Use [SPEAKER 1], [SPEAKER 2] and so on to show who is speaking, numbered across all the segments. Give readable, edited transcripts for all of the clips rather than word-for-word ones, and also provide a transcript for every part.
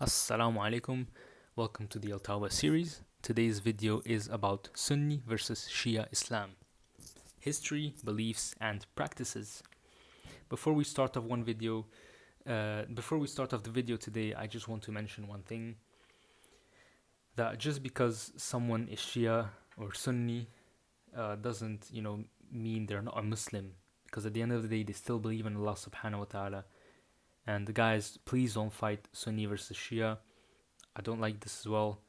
[SPEAKER 1] Assalamu alaikum. Welcome to the Al Tawbah series. Today's video is about Sunni versus Shia Islam, history, beliefs, and practices. Before we start off the video today, I just want to mention one thing: that just because someone is Shia or Sunni doesn't, mean they're not a Muslim. Because at the end of the day, they still believe in Allah Subhanahu wa Taala. And guys, please don't fight Sunni versus Shia. I don't like this as well.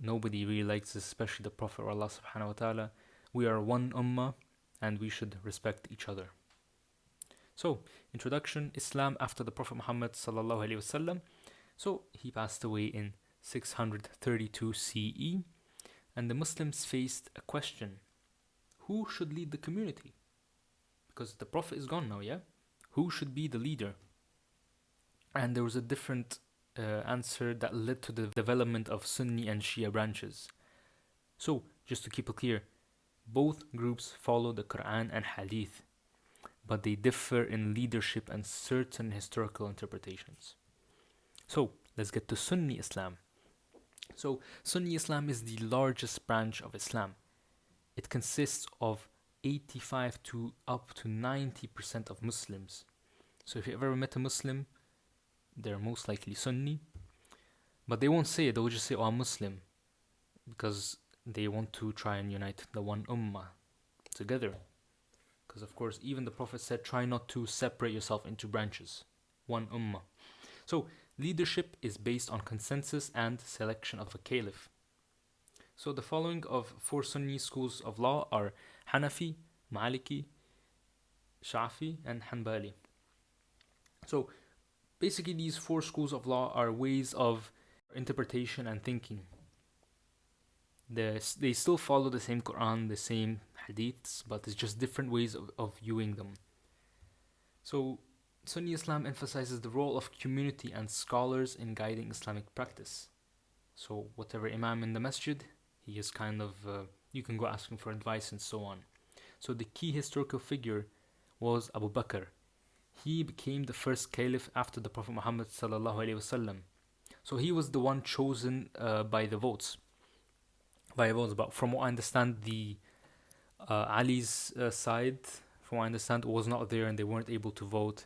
[SPEAKER 1] Nobody really likes this, especially the Prophet or Allah Subhanahu wa Taala. We are one ummah and we should respect each other. So, introduction: Islam after the Prophet Muhammad sallallahu alaihi wasallam. So he passed away in 632 CE, and the Muslims faced a question: who should lead the community? Because the Prophet is gone now, yeah? Who should be the leader? And there was a different answer that led to the development of Sunni and Shia branches. So, just to keep it clear, both groups follow the Quran and Hadith, but they differ in leadership and certain historical interpretations. So, let's get to Sunni Islam. So, Sunni Islam is the largest branch of Islam. It consists of 85 to up to 90% of Muslims. So, if you ever met a Muslim, they're most likely Sunni, but they won't say it. They'll just say, "Oh, I'm Muslim," because they want to try and unite the one ummah together. Because of course, even the Prophet said, "Try not to separate yourself into branches." One ummah. So leadership is based on consensus and selection of a caliph. So the following of four Sunni schools of law are Hanafi, Maliki, Shafi, and Hanbali. So basically, these four schools of law are ways of interpretation and thinking. They still follow the same Quran, the same hadiths, but it's just different ways of viewing them. So, Sunni Islam emphasizes the role of community and scholars in guiding Islamic practice. So, whatever Imam in the masjid, he is kind of, you can go ask him for advice and so on. So, the key historical figure was Abu Bakr. He became the first caliph after the Prophet Muhammad sallallahu alaihi wasallam. So he was the one chosen by votes. But from what I understand, the Ali's side, from what I understand, was not there and they weren't able to vote.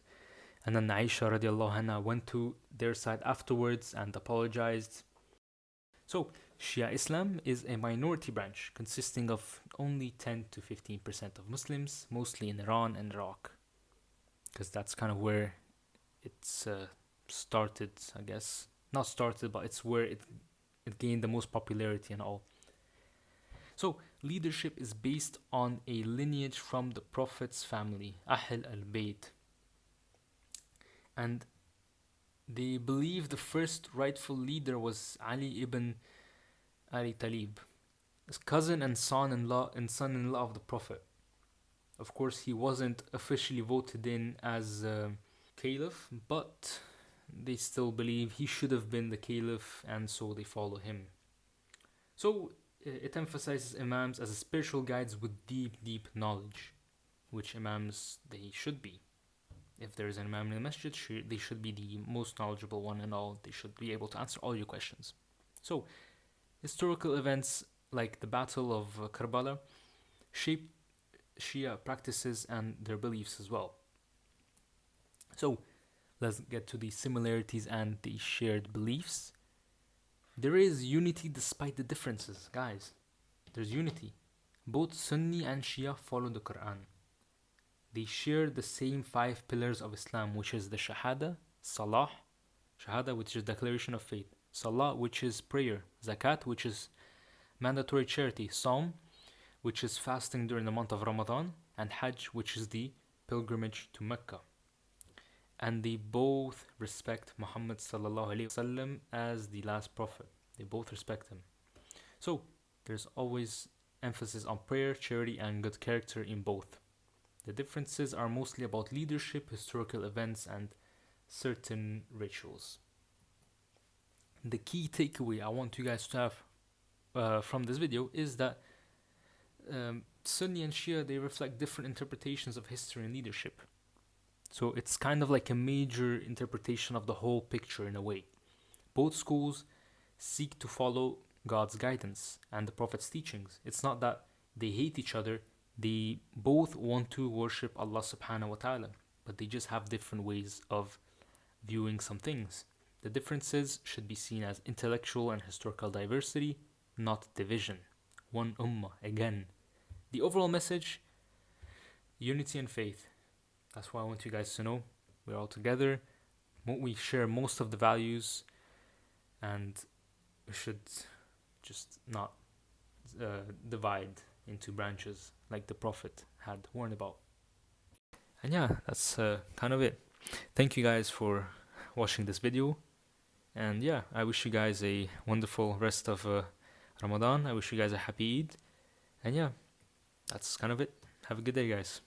[SPEAKER 1] And then Aisha radiallahu anha went to their side afterwards and apologized. So Shia Islam is a minority branch consisting of only 10 to 15% of Muslims, mostly in Iran and Iraq, because that's kind of where it's started, I guess. Not started, but it's where it gained the most popularity and all. So, leadership is based on a lineage from the Prophet's family, Ahl al-Bayt. And they believe the first rightful leader was Ali ibn Ali Talib, his cousin and son-in-law of the Prophet. Of course, he wasn't officially voted in as caliph, but they still believe he should have been the caliph, and so they follow him. So it emphasizes imams as spiritual guides with deep knowledge, which imams they should be. If there is an imam in the masjid, they should be the most knowledgeable one and all. They should be able to answer all your questions. So historical events like the Battle of Karbala shaped Shia practices and their beliefs as well. So let's get to the similarities and the shared beliefs. There is unity despite the differences, guys. There's unity. Both Sunni and Shia follow the Quran. They share the same 5 pillars of Islam, which is the Shahada, Salah, Shahada, which is declaration of faith, Salah, which is prayer, Zakat, which is mandatory charity, Psalm, which is fasting during the month of Ramadan, and Hajj, which is the pilgrimage to Mecca. And they both respect Muhammad sallallahu alaihi wasallam as the last prophet. They both respect him. So there's always emphasis on prayer, charity, and good character in both. The differences are mostly about leadership, historical events, and certain rituals. The key takeaway I want you guys to have from this video is that Sunni and Shia, they reflect different interpretations of history and leadership. So it's kind of like a major interpretation of the whole picture in a way. Both schools seek to follow God's guidance and the Prophet's teachings. It's not that they hate each other, they both want to worship Allah subhanahu wa ta'ala, but they just have different ways of viewing some things. The differences should be seen as intellectual and historical diversity, not division. One ummah, again. The overall message, unity and faith. That's what I want you guys to know. We're all together. We share most of the values, and we should just not divide into branches like the Prophet had warned about. And yeah, that's kind of it. Thank you guys for watching this video. And yeah, I wish you guys a wonderful rest of Ramadan. I wish you guys a happy Eid. And yeah, that's kind of it. Have a good day, guys.